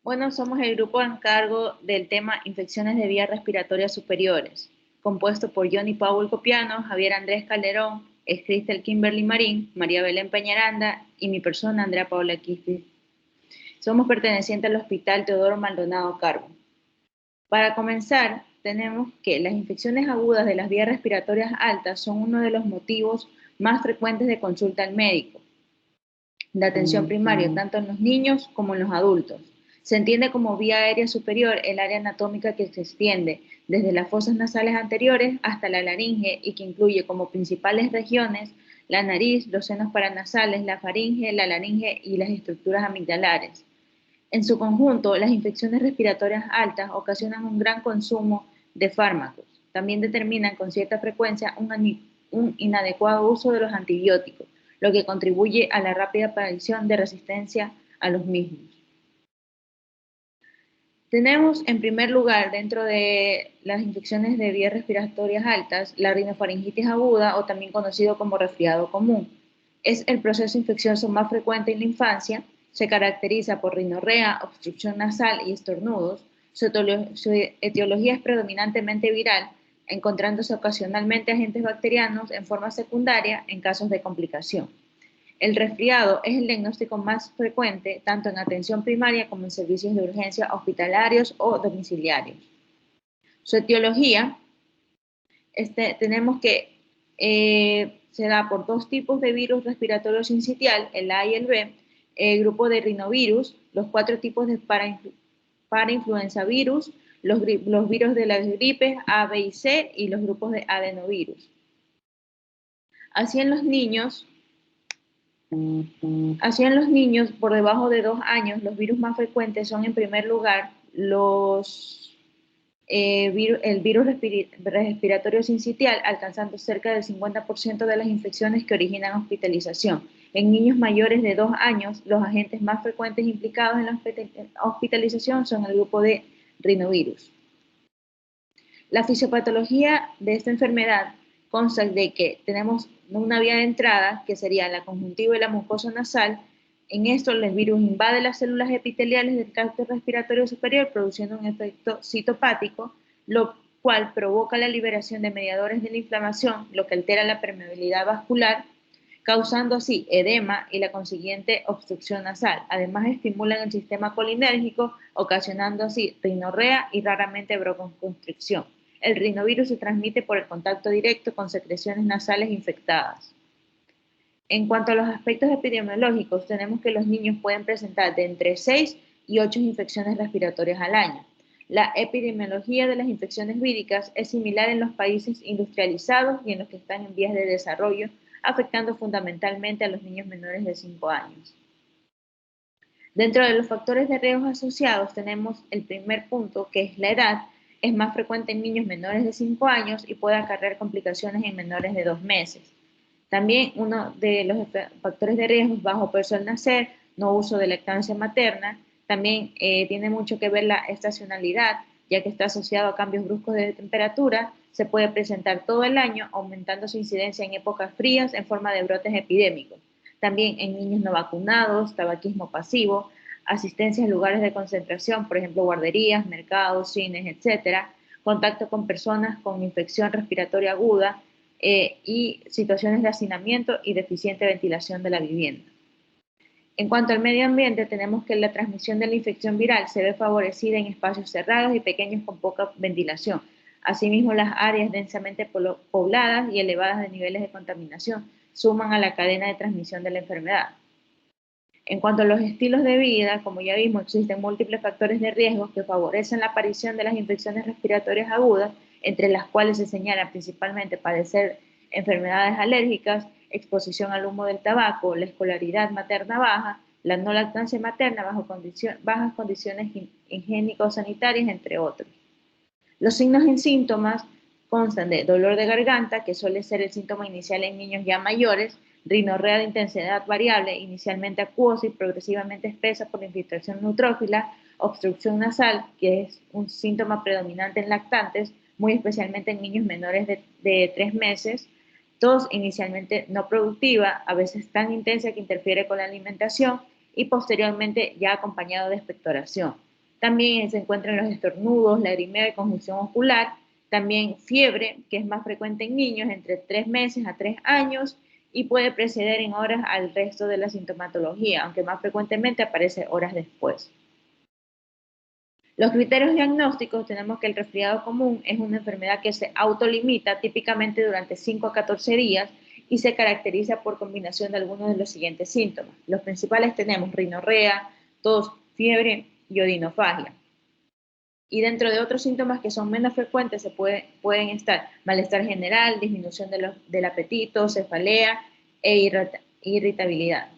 Bueno, somos el grupo a cargo del tema infecciones de vías respiratorias superiores, compuesto por Johnny Powell Copiano, Javier Andrés Calderón, Cristel Kimberly Marín, María Belén Peñaranda y mi persona, Andrea Paula Quispe. Somos pertenecientes al Hospital Teodoro Maldonado Carbo. Para comenzar, tenemos que las infecciones agudas de las vías respiratorias altas son uno de los motivos más frecuentes de consulta al médico de atención primaria, tanto en los niños como en los adultos. Se entiende como vía aérea superior el área anatómica que se extiende desde las fosas nasales anteriores hasta la laringe y que incluye como principales regiones la nariz, los senos paranasales, la faringe, la laringe y las estructuras amigdalares. En su conjunto, las infecciones respiratorias altas ocasionan un gran consumo de fármacos. También determinan con cierta frecuencia un inadecuado uso de los antibióticos, lo que contribuye a la rápida aparición de resistencia a los mismos. Tenemos en primer lugar dentro de las infecciones de vías respiratorias altas la rinofaringitis aguda o también conocido como resfriado común. Es el proceso infeccioso más frecuente en la infancia, se caracteriza por rinorrea, obstrucción nasal y estornudos. Su etiología es predominantemente viral, encontrándose ocasionalmente agentes bacterianos en forma secundaria en casos de complicación. El resfriado es el diagnóstico más frecuente tanto en atención primaria como en servicios de urgencia hospitalarios o domiciliarios. Su etiología, tenemos que se da por dos tipos de virus respiratorio sincitial, el A y el B, el grupo de rinovirus, los cuatro tipos de parainfluenza-virus, los virus de las gripes A, B y C y los grupos de adenovirus. Así en los niños, por debajo de 2 años, los virus más frecuentes son en primer lugar el virus respiratorio sincitial, alcanzando cerca del 50% de las infecciones que originan hospitalización. En niños mayores de 2 años, los agentes más frecuentes implicados en la hospitalización son el grupo de rinovirus. La fisiopatología de esta enfermedad consta de que tenemos una vía de entrada, que sería la conjuntiva y la mucosa nasal. En esto, el virus invade las células epiteliales del tracto respiratorio superior, produciendo un efecto citopático, lo cual provoca la liberación de mediadores de la inflamación, lo que altera la permeabilidad vascular, causando así edema y la consiguiente obstrucción nasal. Además, estimulan el sistema colinérgico, ocasionando así rinorrea y raramente broncoconstricción. El rinovirus se transmite por el contacto directo con secreciones nasales infectadas. En cuanto a los aspectos epidemiológicos, tenemos que los niños pueden presentar de entre 6 y 8 infecciones respiratorias al año. La epidemiología de las infecciones víricas es similar en los países industrializados y en los que están en vías de desarrollo, afectando fundamentalmente a los niños menores de 5 años. Dentro de los factores de riesgo asociados tenemos el primer punto, que es la edad. Es más frecuente en niños menores de 5 años y puede acarrear complicaciones en menores de 2 meses. También uno de los factores de riesgo es bajo peso al nacer, no uso de lactancia materna. También tiene mucho que ver la estacionalidad, ya que está asociado a cambios bruscos de temperatura. Se puede presentar todo el año, aumentando su incidencia en épocas frías en forma de brotes epidémicos. También en niños no vacunados, tabaquismo pasivo, asistencia en lugares de concentración, por ejemplo, guarderías, mercados, cines, etcétera, contacto con personas con infección respiratoria aguda, y situaciones de hacinamiento y deficiente ventilación de la vivienda. En cuanto al medio ambiente, tenemos que la transmisión de la infección viral se ve favorecida en espacios cerrados y pequeños con poca ventilación. Asimismo, las áreas densamente pobladas y elevadas de niveles de contaminación suman a la cadena de transmisión de la enfermedad. En cuanto a los estilos de vida, como ya vimos, existen múltiples factores de riesgo que favorecen la aparición de las infecciones respiratorias agudas, entre las cuales se señalan principalmente padecer enfermedades alérgicas, exposición al humo del tabaco, la escolaridad materna baja, la no lactancia materna bajas condiciones higiénico-sanitarias, entre otros. Los signos y síntomas constan de dolor de garganta, que suele ser el síntoma inicial en niños ya mayores, rinorrea de intensidad variable, inicialmente acuosa y progresivamente espesa por infiltración neutrófila, obstrucción nasal, que es un síntoma predominante en lactantes, muy especialmente en niños menores de 3 meses, tos inicialmente no productiva, a veces tan intensa que interfiere con la alimentación y posteriormente ya acompañado de expectoración. También se encuentran los estornudos, lagrimeo y conjunción ocular. También fiebre, que es más frecuente en niños entre 3 meses a 3 años y puede preceder en horas al resto de la sintomatología, aunque más frecuentemente aparece horas después. Los criterios diagnósticos tenemos que el resfriado común es una enfermedad que se autolimita típicamente durante 5 a 14 días y se caracteriza por combinación de algunos de los siguientes síntomas. Los principales tenemos rinorrea, tos, fiebre y odinofagia. Y dentro de otros síntomas que son menos frecuentes pueden estar malestar general, disminución del apetito, cefalea e irritabilidad.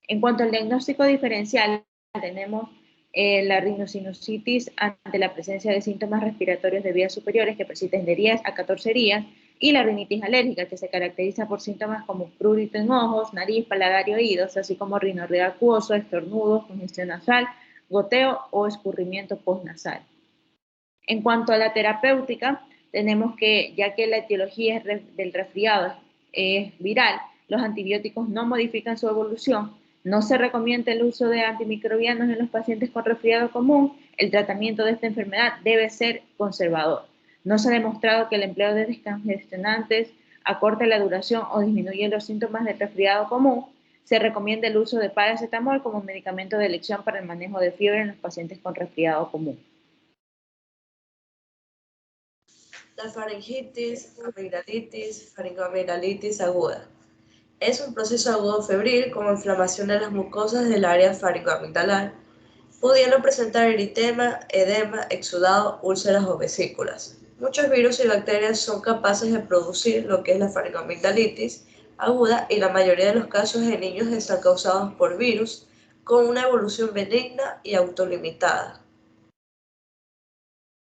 En cuanto al diagnóstico diferencial, tenemos la rinosinusitis ante la presencia de síntomas respiratorios de vías superiores que persisten de 10 a 14 días y la rinitis alérgica que se caracteriza por síntomas como prurito en ojos, nariz, paladar y oídos, así como rinorrea acuoso, estornudos, congestión nasal, goteo o escurrimiento postnasal. En cuanto a la terapéutica, tenemos que, ya que la etiología del resfriado es viral, los antibióticos no modifican su evolución, no se recomienda el uso de antimicrobianos en los pacientes con resfriado común, el tratamiento de esta enfermedad debe ser conservador. No se ha demostrado que el empleo de descongestionantes acorte la duración o disminuye los síntomas del resfriado común. Se recomienda el uso de paracetamol como medicamento de elección para el manejo de fiebre en los pacientes con resfriado común. La faringitis, amigdalitis, faringoamigdalitis aguda. Es un proceso agudo febril con inflamación de las mucosas del área faringoamigdalar, pudiendo presentar eritema, edema, exudado, úlceras o vesículas. Muchos virus y bacterias son capaces de producir lo que es la faringoamigdalitis aguda y la mayoría de los casos en niños están causados por virus con una evolución benigna y autolimitada.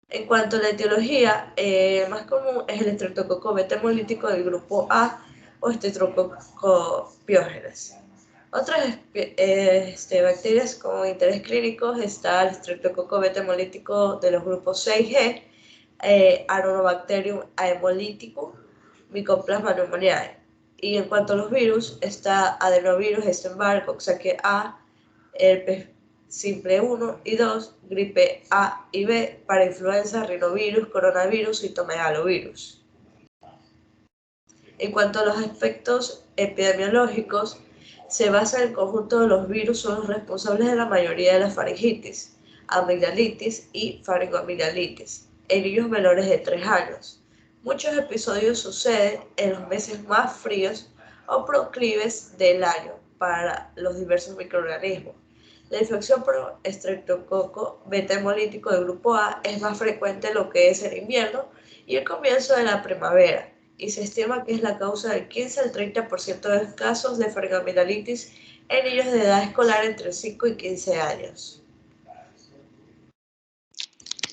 En cuanto a la etiología, el más común es el estreptococo beta hemolítico del grupo A o Streptococcus pyogenes. Otras bacterias con interés clínico está el Streptococcus beta hemolítico de los grupos 6G, Aerobacterium ahemolyticum, Mycoplasma pneumoniae. Y en cuanto a los virus, está adenovirus, Epstein-Barr, Coxsackie A, herpes simple 1 y 2, gripe A y B, para influenza, rinovirus, coronavirus y tomegalovirus. En cuanto a los aspectos epidemiológicos, se basa en el conjunto de los virus son los responsables de la mayoría de las faringitis, amigdalitis y faringoamigdalitis en niños menores de 3 años. Muchos episodios suceden en los meses más fríos o proclives del año para los diversos microorganismos. La infección por estreptococo beta hemolítico del grupo A es más frecuente en lo que es el invierno y el comienzo de la primavera, y se estima que es la causa del 15 al 30% de los casos de faringoamigdalitis en niños de edad escolar entre 5 y 15 años.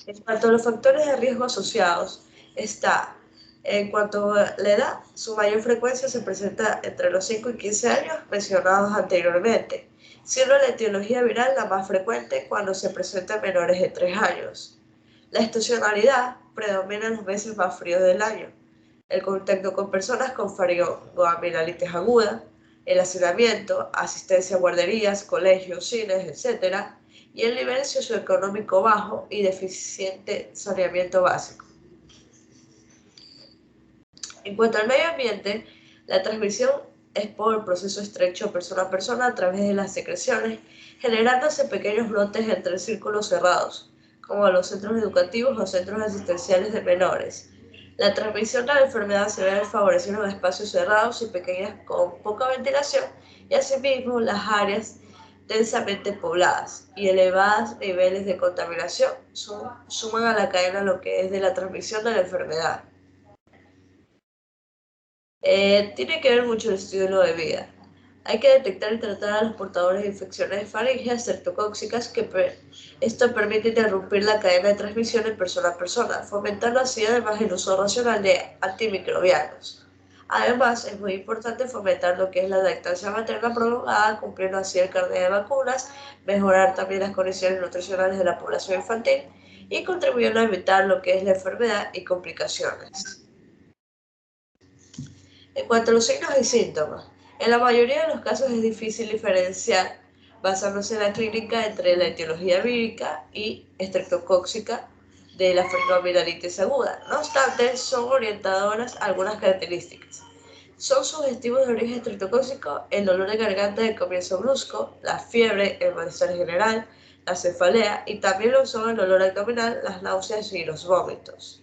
En cuanto a los factores de riesgo asociados, está, en cuanto a la edad, su mayor frecuencia se presenta entre los 5 y 15 años mencionados anteriormente, siendo la etiología viral la más frecuente cuando se presenta en menores de 3 años. La estacionalidad predomina en los meses más fríos del año. El contacto con personas con faringoamigdalitis aguda, el hacinamiento, asistencia a guarderías, colegios, cines, etc., y el nivel socioeconómico bajo y deficiente saneamiento básico. En cuanto al medio ambiente, la transmisión es por proceso estrecho persona a persona a través de las secreciones, generándose pequeños brotes entre círculos cerrados, como los centros educativos o centros asistenciales de menores. La transmisión de la enfermedad se ve favoreciendo los espacios cerrados y pequeñas con poca ventilación y asimismo las áreas densamente pobladas y elevados niveles de contaminación suman a la cadena lo que es de la transmisión de la enfermedad. Tiene que ver mucho el estilo de vida. Hay que detectar y tratar a los portadores de infecciones faríngeas certocóxicas esto permite interrumpir la cadena de transmisión de persona a persona, fomentando así además el uso racional de antimicrobianos. Además, es muy importante fomentar lo que es la lactancia materna prolongada, cumpliendo así el carnet de vacunas, mejorar también las condiciones nutricionales de la población infantil y contribuyendo a evitar lo que es la enfermedad y complicaciones. En cuanto a los signos y síntomas, en la mayoría de los casos es difícil diferenciar basándose en la clínica entre la etiología vírica y estreptocóxica de la faringoamidalitis aguda. No obstante, son orientadoras a algunas características. Son sugestivos de origen estreptocóxico el dolor de garganta de comienzo brusco, la fiebre, el malestar general, la cefalea y también lo son el dolor abdominal, las náuseas y los vómitos.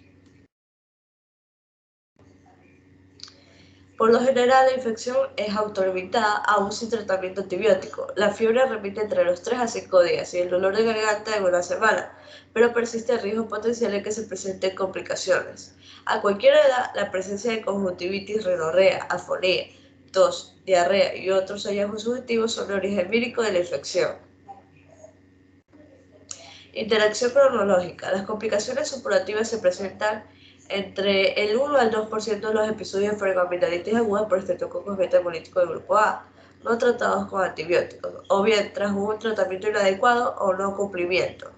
Por lo general, la infección es autolimitada aún sin tratamiento antibiótico. La fiebre repite entre los 3 a 5 días y el dolor de garganta en una semana, pero persiste el riesgo potencial de que se presenten complicaciones. A cualquier edad, la presencia de conjuntivitis, rinorrea, afonía, tos, diarrea y otros hallazgos subjetivos son de origen vírico de la infección. Interacción cronológica. Las complicaciones supurativas se presentan entre el 1 al 2% de los episodios de faringoamidalitis aguda por estreptococcus beta hemolítico de grupo A, no tratados con antibióticos, o bien tras un tratamiento inadecuado o no cumplimiento.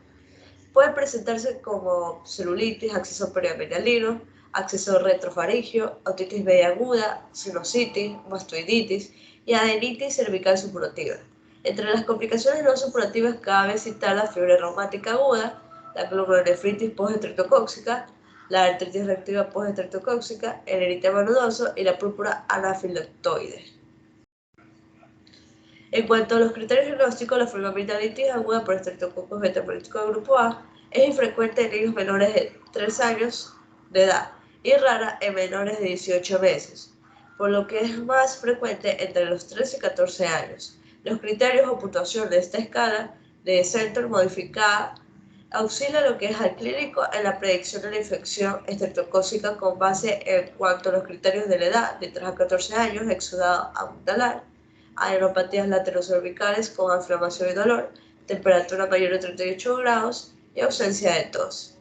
Pueden presentarse como celulitis, acceso periamielino, acceso retrofaringio, otitis media aguda, sinusitis, mastoiditis y adenitis cervical supurativa. Entre las complicaciones no supurativas cabe citar la fiebre reumática aguda, la glomerulonefritis postestreptocóxica, la artritis reactiva postestreptocóxica, el eritema nodoso y la púrpura anafilactoide. En cuanto a los criterios diagnósticos, la faringoamidalitis aguda por estreptococcus beta hemolítico de grupo A es infrecuente en niños menores de 3 años de edad y rara en menores de 18 meses, por lo que es más frecuente entre los 13 y 14 años. Los criterios o puntuación de esta escala de Centor modificada auxilia lo que es al clínico en la predicción de la infección estreptocócica con base en cuanto a los criterios de la edad, de 3 a 14 años, exudado abdominal, aeropatías laterocervicales con inflamación y dolor, temperatura mayor de 38 grados y ausencia de tos.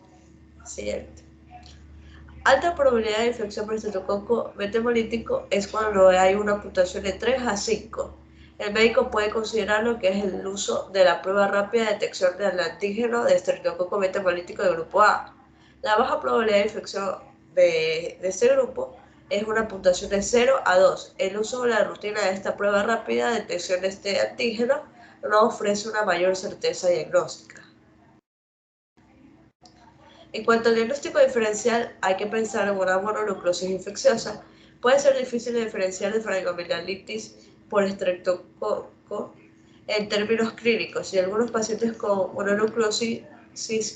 Siguiente. Alta probabilidad de infección por estreptococo beta hemolítico es cuando hay una puntuación de 3 a 5. El médico puede considerar lo que es el uso de la prueba rápida de detección del antígeno de estreptococo beta hemolítico de grupo A. La baja probabilidad de infección de este grupo es una puntuación de 0 a 2. El uso de la rutina de esta prueba rápida de detección de este antígeno no ofrece una mayor certeza diagnóstica. En cuanto al diagnóstico diferencial, hay que pensar en una mononucleosis infecciosa. Puede ser difícil de diferenciar de faringoamidalitis por estreptococo en términos clínicos y algunos pacientes con mononucleosis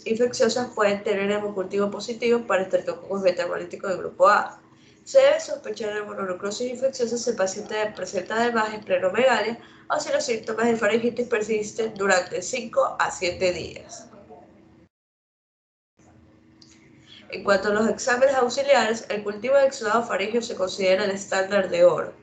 infecciosas pueden tener hemocultivo positivo para estreptococcus beta hemolítico de grupo A. Se debe sospechar de mononucleosis infecciosa si el paciente presenta además esplenomegalia o si los síntomas de faringitis persisten durante 5 a 7 días. En cuanto a los exámenes auxiliares, el cultivo de exudado faríngeo se considera el estándar de oro.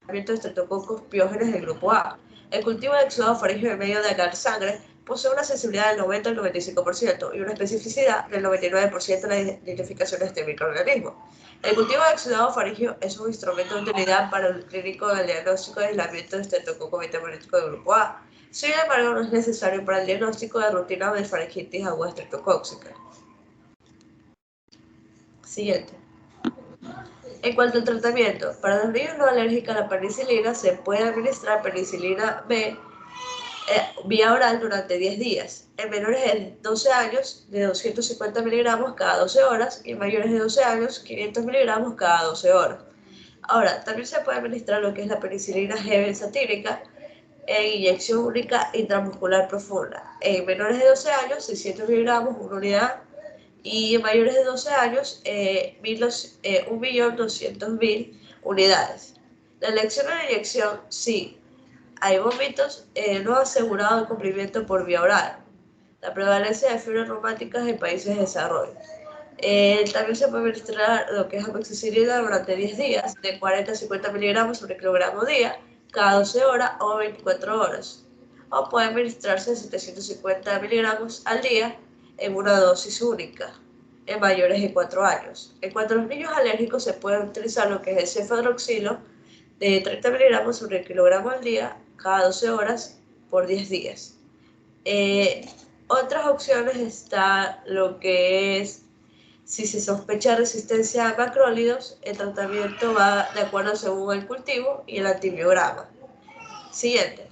De estreptococos piógenes del grupo A. El cultivo de exudado faríngeo en medio de agar sangre posee una sensibilidad del 90 al 95% y una especificidad del 99% en la identificación de este microorganismo. El cultivo de exudado faríngeo es un instrumento de utilidad para el clínico del diagnóstico de aislamiento de estreptococo beta hemolítico del grupo A. Sin embargo, no es necesario para el diagnóstico de rutina de faringitis aguda estreptocóxica. Siguiente. En cuanto al tratamiento, para los niños no alérgicos a la penicilina se puede administrar penicilina B vía oral durante 10 días. En menores de 12 años, de 250 miligramos cada 12 horas y en mayores de 12 años, 500 miligramos cada 12 horas. Ahora, también se puede administrar lo que es la penicilina G benzatínica en inyección única intramuscular profunda. En menores de 12 años, 600 miligramos, una unidad, y en mayores de 12 años, 1.200.000 unidades. La elección de la inyección, sí, hay vómitos no asegurado de cumplimiento por vía oral. La prevalencia de fiebres reumáticas en países de desarrollo. También se puede administrar lo que es amoxicilina durante 10 días, de 40 a 50 miligramos sobre kilogramo día, cada 12 horas o 24 horas. O puede administrarse 750 miligramos al día en una dosis única, en mayores de 4 años. En cuanto a los niños alérgicos, se puede utilizar lo que es el cefadroxilo de 30 miligramos sobre kilogramo al día, cada 12 horas por 10 días. Otras opciones está lo que es, si se sospecha resistencia a macrólidos, el tratamiento va de acuerdo según el cultivo y el antibiograma. Siguiente.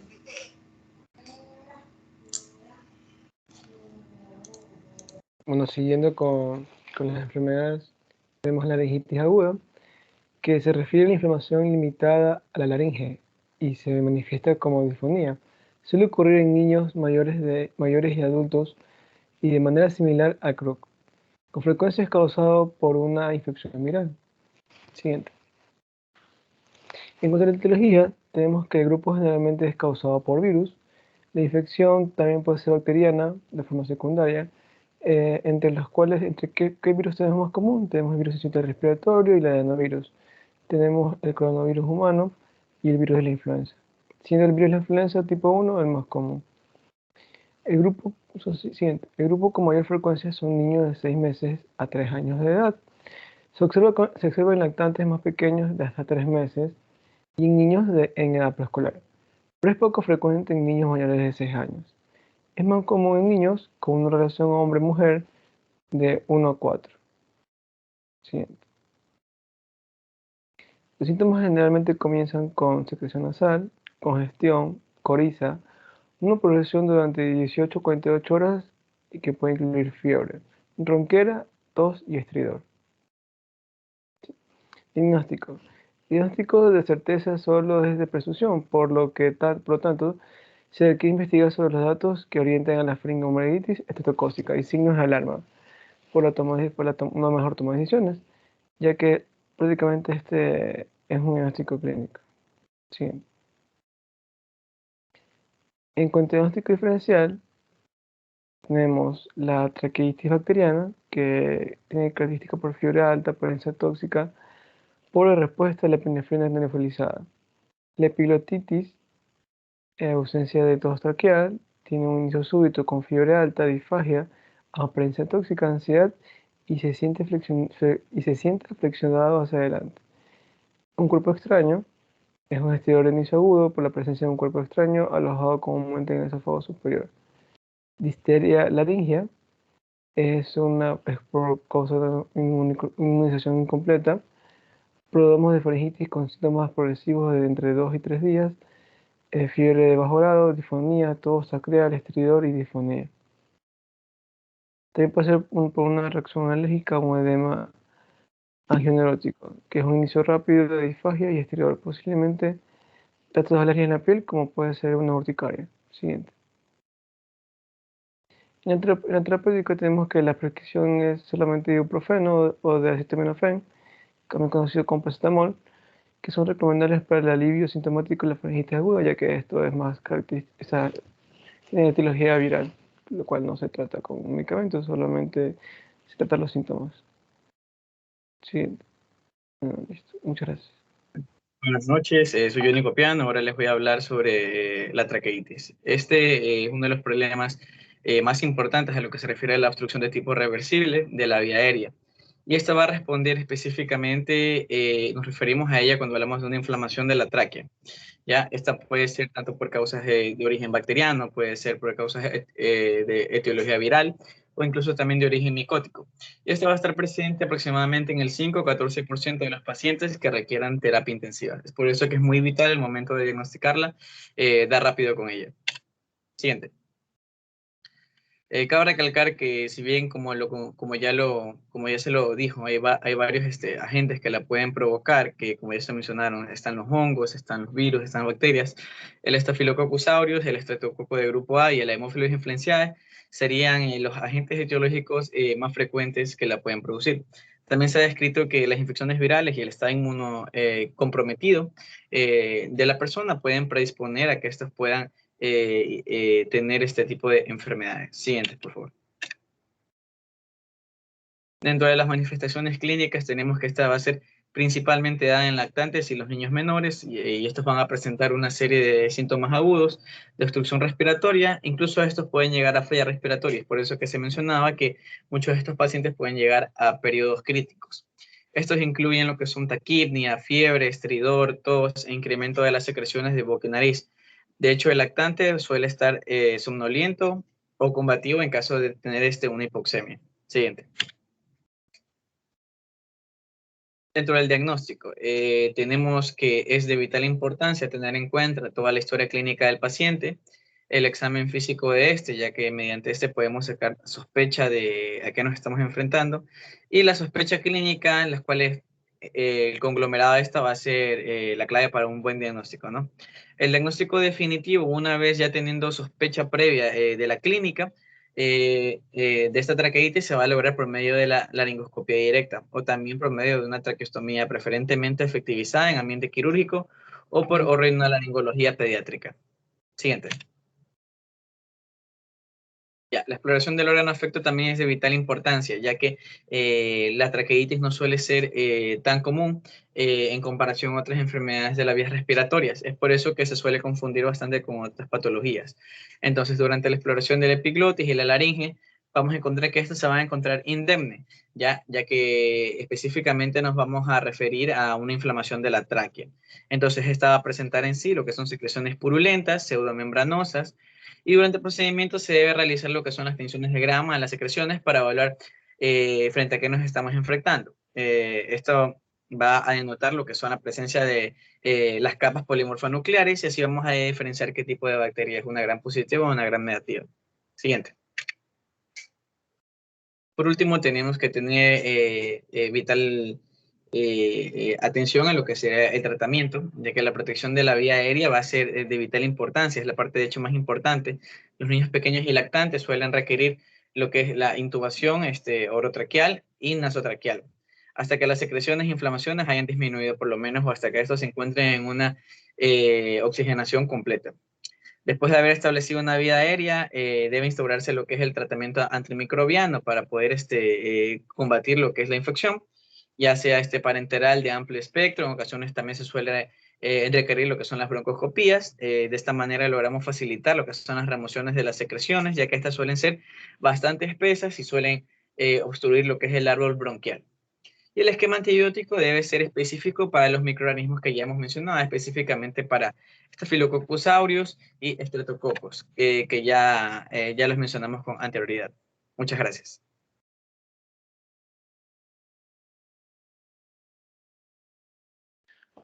Bueno, siguiendo con las enfermedades, tenemos la laringitis aguda, que se refiere a la inflamación limitada a la laringe y se manifiesta como disfonía. Suele ocurrir en niños mayores y adultos y de manera similar al CRUC. Con frecuencia es causado por una infección viral. Siguiente. En cuanto a la etiología, tenemos que el grupo generalmente es causado por virus. La infección también puede ser bacteriana de forma secundaria, entre los cuales, ¿qué virus tenemos más común? Tenemos el virus sincitial respiratorio y el adenovirus. Tenemos el coronavirus humano y el virus de la influenza, siendo el virus de la influenza tipo 1 el más común. Siguiente, el grupo con mayor frecuencia son niños de 6 meses a 3 años de edad. Se observa en lactantes más pequeños de hasta 3 meses y en niños en edad preescolar, pero es poco frecuente en niños mayores de 6 años. Es más común en niños con una relación hombre-mujer de 1 a 4. Siguiente. Los síntomas generalmente comienzan con secreción nasal, congestión, coriza, una progresión durante 18 a 48 horas y que puede incluir fiebre, ronquera, tos y estridor. Diagnóstico. Diagnóstico de certeza solo es de presunción, por lo tanto, se requiere investigar sobre los datos que orientan a la faringoamigdalitis estreptocócica y signos de alarma una mejor toma de decisiones, ya que prácticamente este es un diagnóstico clínico. Siguiente. En cuanto a diagnóstico diferencial, tenemos la traqueitis bacteriana, que tiene características por fiebre alta, presencia tóxica, por la respuesta a la epinefrina neurofilizada. La epiglotitis, ausencia de tos traqueal, tiene un inicio súbito con fiebre alta, disfagia, apariencia tóxica, ansiedad y se siente flexionado hacia adelante. Un cuerpo extraño es un estridor de inicio agudo por la presencia de un cuerpo extraño alojado comúnmente en el esófago superior. Difteria laringia es por causa de inmunización incompleta. Prodromos de faringitis con síntomas progresivos de entre 2 y 3 días, fiebre de bajo grado, disfonía, tos sacral, estridor y disfonía. También puede ser por una reacción alérgica o edema angioneurótico, que es un inicio rápido de disfagia y estridor, posiblemente datos de alergia en la piel, como puede ser una urticaria. Siguiente. En el terapéutico tenemos que la prescripción es solamente de ibuprofeno o de acetaminofén, también conocido como paracetamol, que son recomendables para el alivio sintomático de la faringitis aguda, ya que esto es más característica, tiene etiología viral, lo cual no se trata con medicamentos, solamente se trata los síntomas. Siguiente. Listo. Muchas gracias. Buenas noches, soy Johnny Copiano. Ahora les voy a hablar sobre la traqueitis. Este es uno de los problemas más importantes a lo que se refiere a la obstrucción de tipo reversible de la vía aérea. Y esta va a responder específicamente, nos referimos a ella cuando hablamos de una inflamación de la tráquea. ¿Ya? Esta puede ser tanto por causas de origen bacteriano, puede ser por causas de etiología viral o incluso también de origen micótico. Y esta va a estar presente aproximadamente en el 5-14% de los pacientes que requieran terapia intensiva. Es por eso que es muy vital el momento de diagnosticarla, dar rápido con ella. Siguiente. Cabe recalcar que si bien como ya se lo dijo, hay varios agentes que la pueden provocar, que como ya se mencionaron, están los hongos, están los virus, están las bacterias, el Staphylococcus aureus, el estreptococo de grupo A y el Haemophilus influenzae serían los agentes etiológicos más frecuentes que la pueden producir. También se ha descrito que las infecciones virales y el estado inmuno comprometido de la persona pueden predisponer a que estos puedan tener este tipo de enfermedades. Siguiente, por favor. Dentro de las manifestaciones clínicas tenemos que esta va a ser principalmente dada en lactantes y los niños menores y estos van a presentar una serie de síntomas agudos de obstrucción respiratoria, incluso estos pueden llegar a fallas respiratorias, por eso que se mencionaba que muchos de estos pacientes pueden llegar a periodos críticos. Estos incluyen lo que son taquipnia, fiebre, estridor, tos e incremento de las secreciones de boca y nariz. De hecho, el lactante suele estar somnoliento o combativo en caso de tener una hipoxemia. Siguiente. Dentro del diagnóstico, tenemos que es de vital importancia tener en cuenta toda la historia clínica del paciente, el examen físico de este, ya que mediante este podemos sacar sospecha de a qué nos estamos enfrentando, y la sospecha clínica en las cuales el conglomerado de esta va a ser la clave para un buen diagnóstico, ¿no? El diagnóstico definitivo, una vez ya teniendo sospecha previa de la clínica, de esta traqueitis se va a lograr por medio de la laringoscopia directa o también por medio de una traqueostomía preferentemente efectivizada en ambiente quirúrgico o por otorrinolaringología pediátrica. Siguiente. Ya, la exploración del órgano afecto también es de vital importancia, ya que la traqueitis no suele ser tan común en comparación a otras enfermedades de las vías respiratorias. Es por eso que se suele confundir bastante con otras patologías. Entonces, durante la exploración del epiglotis y la laringe, vamos a encontrar que esto se va a encontrar indemne, ya que específicamente nos vamos a referir a una inflamación de la tráquea. Entonces, esta va a presentar en sí lo que son secreciones purulentas, pseudomembranosas, y durante el procedimiento se debe realizar lo que son las tensiones de grama, las secreciones, para evaluar frente a qué nos estamos enfrentando. Esto va a denotar lo que son la presencia de las capas polimorfonucleares y así vamos a diferenciar qué tipo de bacteria es una gran positiva o una gran negativa. Siguiente. Por último, tenemos que tener vital atención a lo que será el tratamiento, ya que la protección de la vía aérea va a ser de vital importancia, es la parte de hecho más importante. Los niños pequeños y lactantes suelen requerir lo que es la intubación orotraqueal y nasotraqueal, hasta que las secreciones e inflamaciones hayan disminuido por lo menos o hasta que estos se encuentren en una oxigenación completa. Después de haber establecido una vía aérea, debe instaurarse lo que es el tratamiento antimicrobiano para poder combatir lo que es la infección, ya sea parenteral de amplio espectro. En ocasiones también se suele requerir lo que son las broncoscopías. De esta manera logramos facilitar lo que son las remociones de las secreciones, ya que estas suelen ser bastante espesas y suelen obstruir lo que es el árbol bronquial. Y el esquema antibiótico debe ser específico para los microorganismos que ya hemos mencionado, específicamente para Staphylococcus aureus y Streptococcus, que ya los mencionamos con anterioridad. Muchas gracias.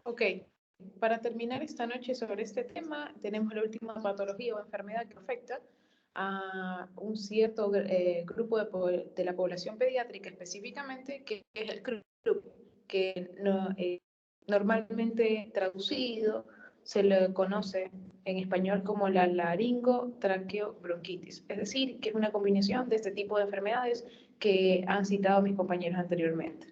Ok, para terminar esta noche sobre este tema, tenemos la última patología o enfermedad que afecta a un cierto grupo de la población pediátrica específicamente, que es el CRUP, que normalmente traducido se le conoce en español como la laringotraqueobronquitis, es decir, que es una combinación de este tipo de enfermedades que han citado mis compañeros anteriormente.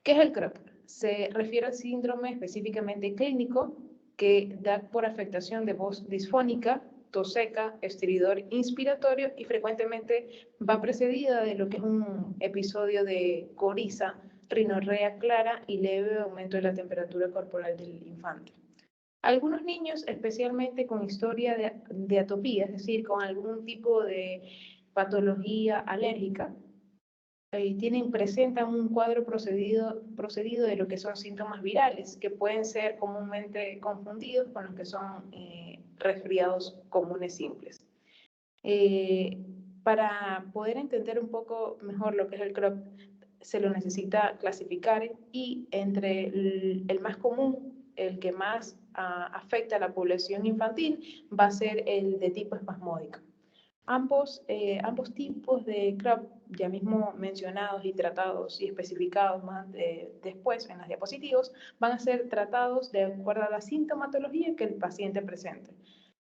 ¿Qué es el CRUP? Se refiere al síndrome específicamente clínico que da por afectación de voz disfónica, tos seca, estiridor inspiratorio y frecuentemente va precedida de lo que es un episodio de coriza, rinorrea clara y leve aumento de la temperatura corporal del infante. Algunos niños, especialmente con historia de atopía, es decir, con algún tipo de patología alérgica, presentan un cuadro procedido de lo que son síntomas virales, que pueden ser comúnmente confundidos con los que son resfriados comunes simples. Para poder entender un poco mejor lo que es el CROP, se lo necesita clasificar y entre el más común, el que más afecta a la población infantil, va a ser el de tipo espasmódico. Ambos tipos de CROP, ya mismo mencionados y tratados y especificados más después en las diapositivas, van a ser tratados de acuerdo a la sintomatología que el paciente presente,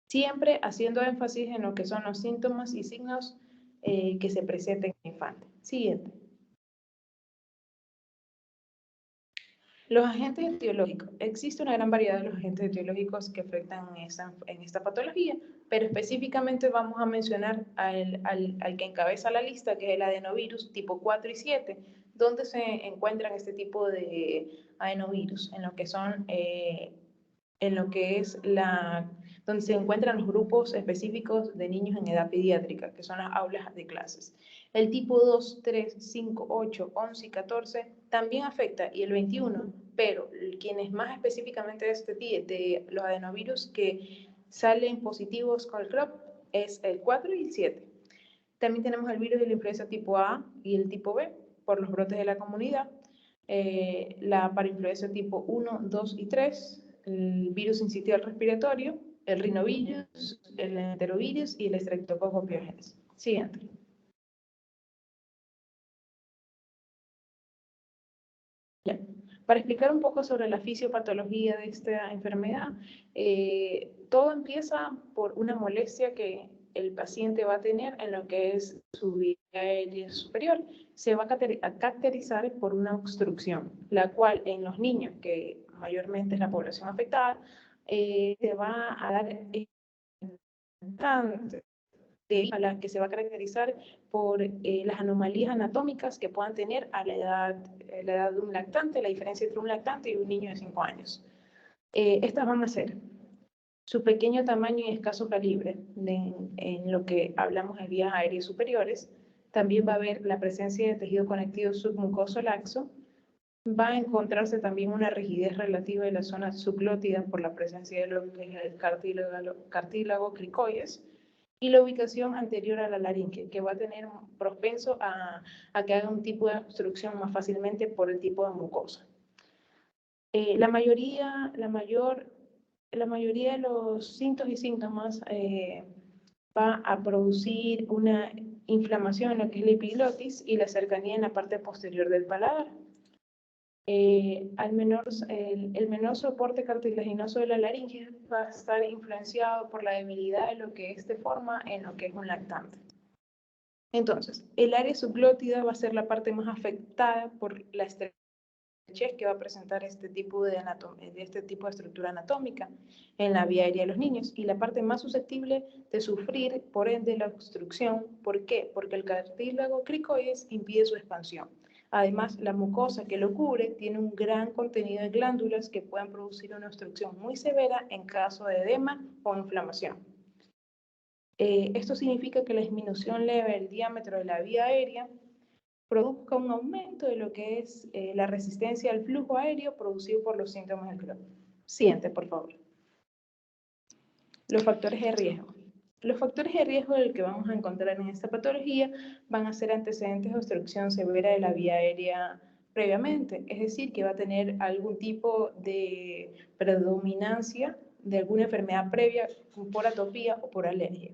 siempre haciendo énfasis en lo que son los síntomas y signos que se presenten en el infante. Siguiente. Los agentes etiológicos. Existe una gran variedad de los agentes etiológicos que afectan en esta patología, pero específicamente vamos a mencionar al que encabeza la lista, que es el adenovirus tipo 4 y 7, donde se encuentran este tipo de adenovirus, donde se encuentran los grupos específicos de niños en edad pediátrica, que son las aulas de clases. El tipo 2, 3, 5, 8, 11 y 14 también afecta, y el 21, pero quienes más específicamente de los adenovirus que salen positivos con el CROP es el 4 y el 7. También tenemos el virus de la influenza tipo A y el tipo B por los brotes de la comunidad. la parainfluenza tipo 1, 2 y 3, el virus sincitial respiratorio, el rinovirus, el enterovirus y el Streptococcus pyogenes. Siguiente. Ya. Para explicar un poco sobre la fisiopatología de esta enfermedad, todo empieza por una molestia que el paciente va a tener en lo que es su vía aérea superior. Se va a caracterizar por una obstrucción, la cual en los niños, que mayormente es la población afectada, se va a dar a la que se va a caracterizar por las anomalías anatómicas que puedan tener a la edad de un lactante, la diferencia entre un lactante y un niño de 5 años. Estas van a ser su pequeño tamaño y escaso calibre en lo que hablamos de vías aéreas superiores. También va a haber la presencia de tejido conectivo submucoso laxo. Va a encontrarse también una rigidez relativa de la zona subglótida por la presencia de lo que es el cartílago cricoides y la ubicación anterior a la laringe, que va a tener propenso a que haga un tipo de obstrucción más fácilmente por el tipo de mucosa. La mayoría de los síntomas y síntomas va a producir una inflamación en lo que es la epiglotis y la cercanía en la parte posterior del paladar. El menor soporte cartilaginoso de la laringe va a estar influenciado por la debilidad de lo que éste forma en lo que es un lactante. Entonces, el área subglótida va a ser la parte más afectada por la estrechez que va a presentar este tipo de estructura anatómica en la vía aérea de los niños, y la parte más susceptible de sufrir, por ende, la obstrucción. ¿Por qué? Porque el cartílago cricoides impide su expansión. Además, la mucosa que lo cubre tiene un gran contenido de glándulas que pueden producir una obstrucción muy severa en caso de edema o inflamación. Esto significa que la disminución leve del diámetro de la vía aérea produzca un aumento de lo que es la resistencia al flujo aéreo producido por los síntomas del Crohn. Siguiente, por favor. Los factores de riesgo. Los factores de riesgo del que vamos a encontrar en esta patología van a ser antecedentes de obstrucción severa de la vía aérea previamente, es decir, que va a tener algún tipo de predominancia de alguna enfermedad previa por atopía o por alergia.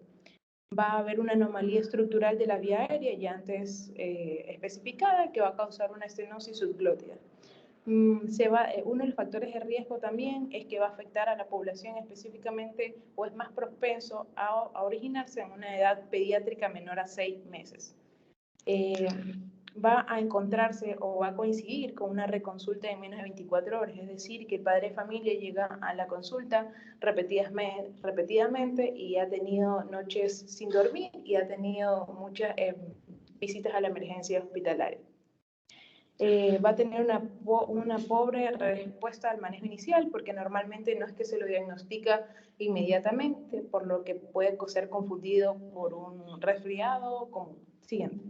Va a haber una anomalía estructural de la vía aérea ya antes especificada que va a causar una estenosis subglótida. Uno de los factores de riesgo también es que va a afectar a la población específicamente, o es más propenso a originarse en una edad pediátrica menor a 6 meses. Va a encontrarse o va a coincidir con una reconsulta de menos de 24 horas, es decir, que el padre de familia llega a la consulta repetidamente y ha tenido noches sin dormir y ha tenido muchas visitas a la emergencia hospitalaria. Va a tener una pobre respuesta al manejo inicial, porque normalmente no es que se lo diagnostica inmediatamente, por lo que puede ser confundido por un resfriado común. Siguiente.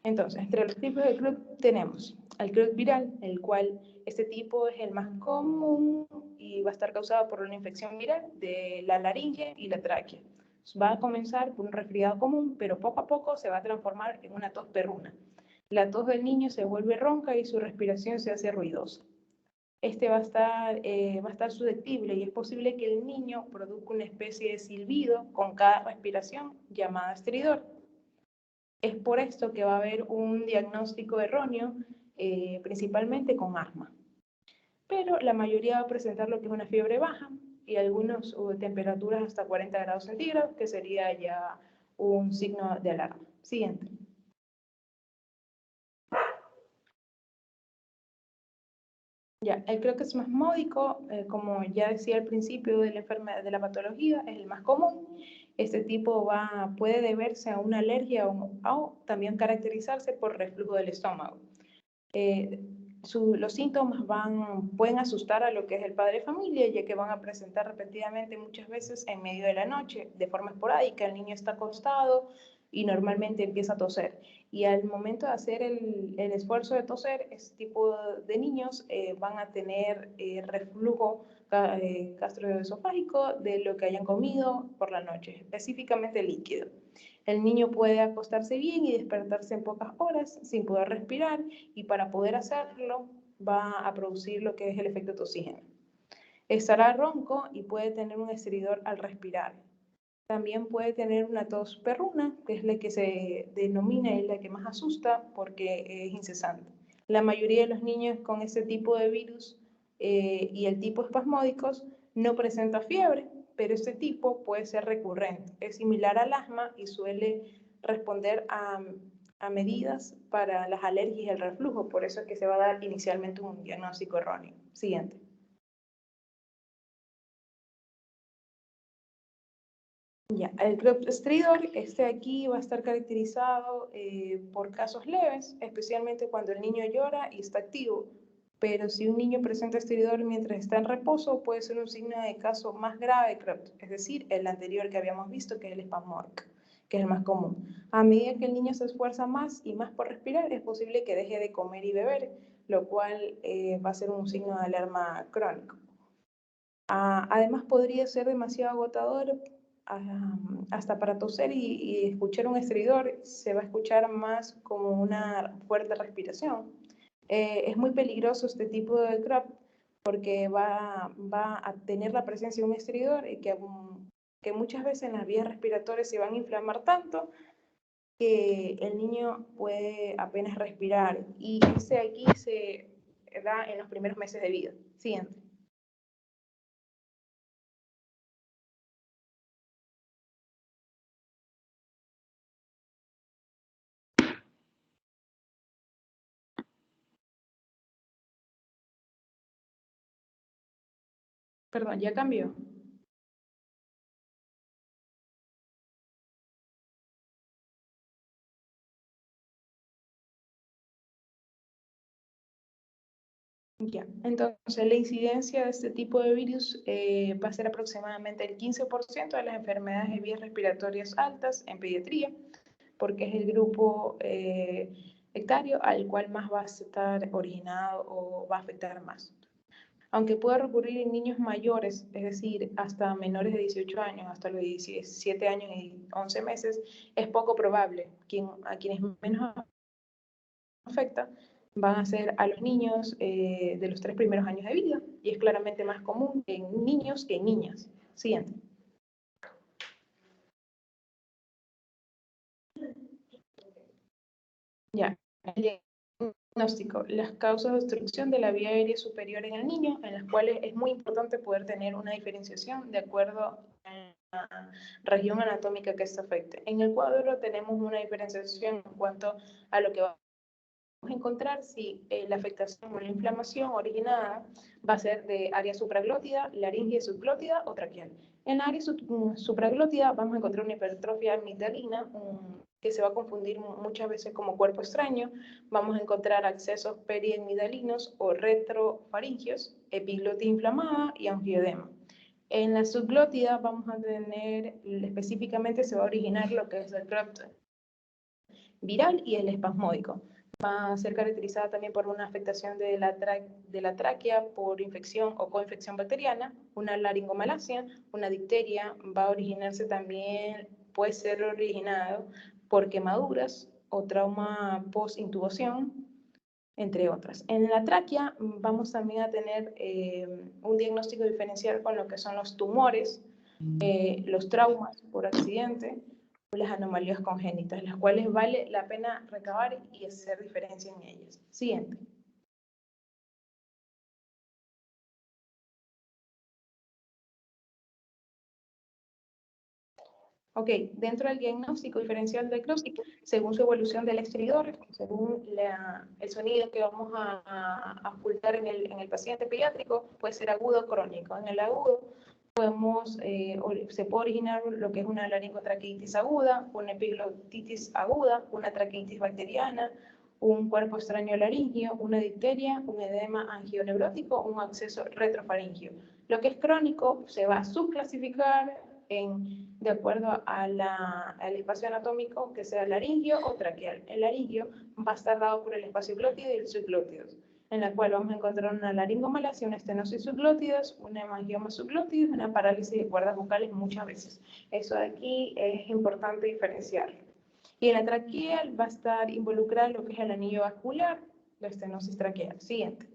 Entonces, entre los tipos de Crohn tenemos el Crohn viral, el cual este tipo es el más común y va a estar causado por una infección viral de la laringe y la tráquea. Va a comenzar por un resfriado común, pero poco a poco se va a transformar en una tos perruna. La tos del niño se vuelve ronca y su respiración se hace ruidosa. Este va a estar susceptible y es posible que el niño produzca una especie de silbido con cada respiración llamada estridor. Es por esto que va a haber un diagnóstico erróneo, principalmente con asma. Pero la mayoría va a presentar lo que es una fiebre baja y algunas temperaturas hasta 40 grados centígrados, que sería ya un signo de alarma. Siguiente. Ya, el Crohn es más módico, como ya decía al principio de la enfermedad, de la patología, es el más común. Este tipo puede deberse a una alergia o también caracterizarse por reflujo del estómago. Los síntomas pueden asustar a lo que es el padre de familia, ya que van a presentar repetidamente muchas veces en medio de la noche, de forma esporádica. El niño está acostado, y normalmente empieza a toser. Y al momento de hacer el esfuerzo de toser, este tipo de niños van a tener reflujo gastroesofágico de lo que hayan comido por la noche, específicamente líquido. El niño puede acostarse bien y despertarse en pocas horas sin poder respirar, y para poder hacerlo va a producir lo que es el efecto toxígeno. Estará ronco y puede tener un estridor al respirar. También puede tener una tos perruna, que es la que se denomina y la que más asusta porque es incesante. La mayoría de los niños con este tipo de virus y el tipo espasmódicos no presenta fiebre, pero este tipo puede ser recurrente. Es similar al asma y suele responder a medidas para las alergias y el reflujo. Por eso es que se va a dar inicialmente un diagnóstico erróneo. Siguiente. Ya, el clopidogrel, este aquí va a estar caracterizado por casos leves, especialmente cuando el niño llora y está activo. Pero si un niño presenta estridor mientras está en reposo, puede ser un signo de caso más grave de CREPT, es decir, el anterior que habíamos visto, que es el espasmódico, que es el más común. A medida que el niño se esfuerza más y más por respirar, es posible que deje de comer y beber, lo cual va a ser un signo de alarma crónico. Además, podría ser demasiado agotador hasta para toser y escuchar un estridor. Se va a escuchar más como una fuerte respiración. Es muy peligroso este tipo de CREPT porque va a tener la presencia de un estridor y que muchas veces en las vías respiratorias se van a inflamar tanto que el niño puede apenas respirar, y este aquí se da en los primeros meses de vida. Siguiente. Perdón, ya cambió. Ya, entonces la incidencia de este tipo de virus va a ser aproximadamente el 15% de las enfermedades de vías respiratorias altas en pediatría, porque es el grupo etario al cual más va a estar originado o va a afectar más. Aunque pueda ocurrir en niños mayores, es decir, hasta menores de 18 años, hasta los 17 años y 11 meses, es poco probable. A quienes menos afecta van a ser a los niños de los 3 primeros años de vida, y es claramente más común en niños que en niñas. Siguiente. Ya, el diagnóstico. Las causas de obstrucción de la vía aérea superior en el niño, en las cuales es muy importante poder tener una diferenciación de acuerdo a la región anatómica que se afecte. En el cuadro tenemos una diferenciación en cuanto a lo que vamos a encontrar si la afectación o la inflamación originada va a ser de área supraglótida, laringe, subglótida o traqueal. En la área supraglótida vamos a encontrar una hipertrofia amigdalina que se va a confundir muchas veces como cuerpo extraño. Vamos a encontrar accesos periamigdalinos o retrofaringios, epiglotis inflamada y angioedema. En la subglótida vamos a tener, específicamente se va a originar lo que es el CREPT viral y el espasmódico. Va a ser caracterizada también por una afectación de la tráquea por infección o coinfección bacteriana, una laringomalacia, una difteria. Va a originarse también, puede ser originado por quemaduras o trauma post-intubación, entre otras. En la tráquea vamos también a tener un diagnóstico diferencial con lo que son los tumores, los traumas por accidente, las anomalías congénitas, las cuales vale la pena recabar y hacer diferencia en ellas. Siguiente. Ok, dentro del diagnóstico diferencial del CREPT, según su evolución del estridor, según el sonido que vamos a ocultar en el paciente pediátrico, puede ser agudo o crónico. En el agudo se puede originar lo que es una laringotraqueitis aguda, una epiglotitis aguda, una traqueitis bacteriana, un cuerpo extraño laringio, una difteria, un edema angioneurótico, un acceso retrofaringio. Lo que es crónico se va a subclasificar de acuerdo al espacio anatómico, que sea laringio o traqueal. El laringio va a estar dado por el espacio glótido y el subglótidos, en la cual vamos a encontrar una laringomalacia, una estenosis subglótidos, una hemangioma subglótidos, una parálisis de cuerdas vocales muchas veces. Eso de aquí es importante diferenciarlo. Y en la traqueal va a estar involucrado lo que es el anillo vascular, la estenosis traqueal. Siguiente.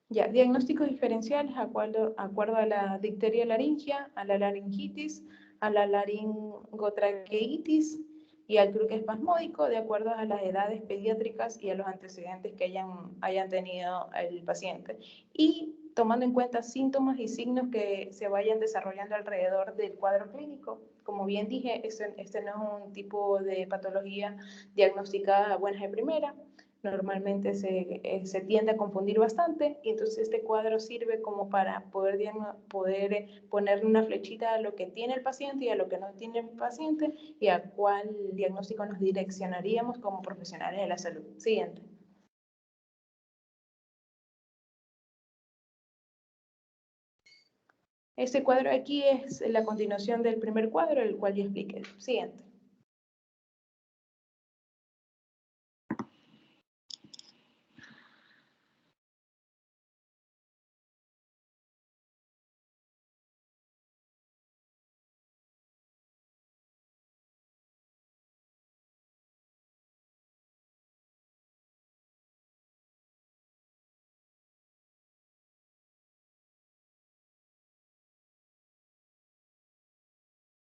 Ya, diagnósticos diferenciales acuerdo a la difteria laringia, a la laringitis, a la laringotraqueitis y al truque espasmódico, de acuerdo a las edades pediátricas y a los antecedentes que hayan tenido el paciente. Y tomando en cuenta síntomas y signos que se vayan desarrollando alrededor del cuadro clínico. Como bien dije, este no es un tipo de patología diagnosticada a buenas de primera. Normalmente se tiende a confundir bastante y entonces este cuadro sirve como para poder ponerle una flechita a lo que tiene el paciente y a lo que no tiene el paciente y a cuál diagnóstico nos direccionaríamos como profesionales de la salud. Siguiente. Este cuadro aquí es la continuación del primer cuadro, el cual ya expliqué. Siguiente.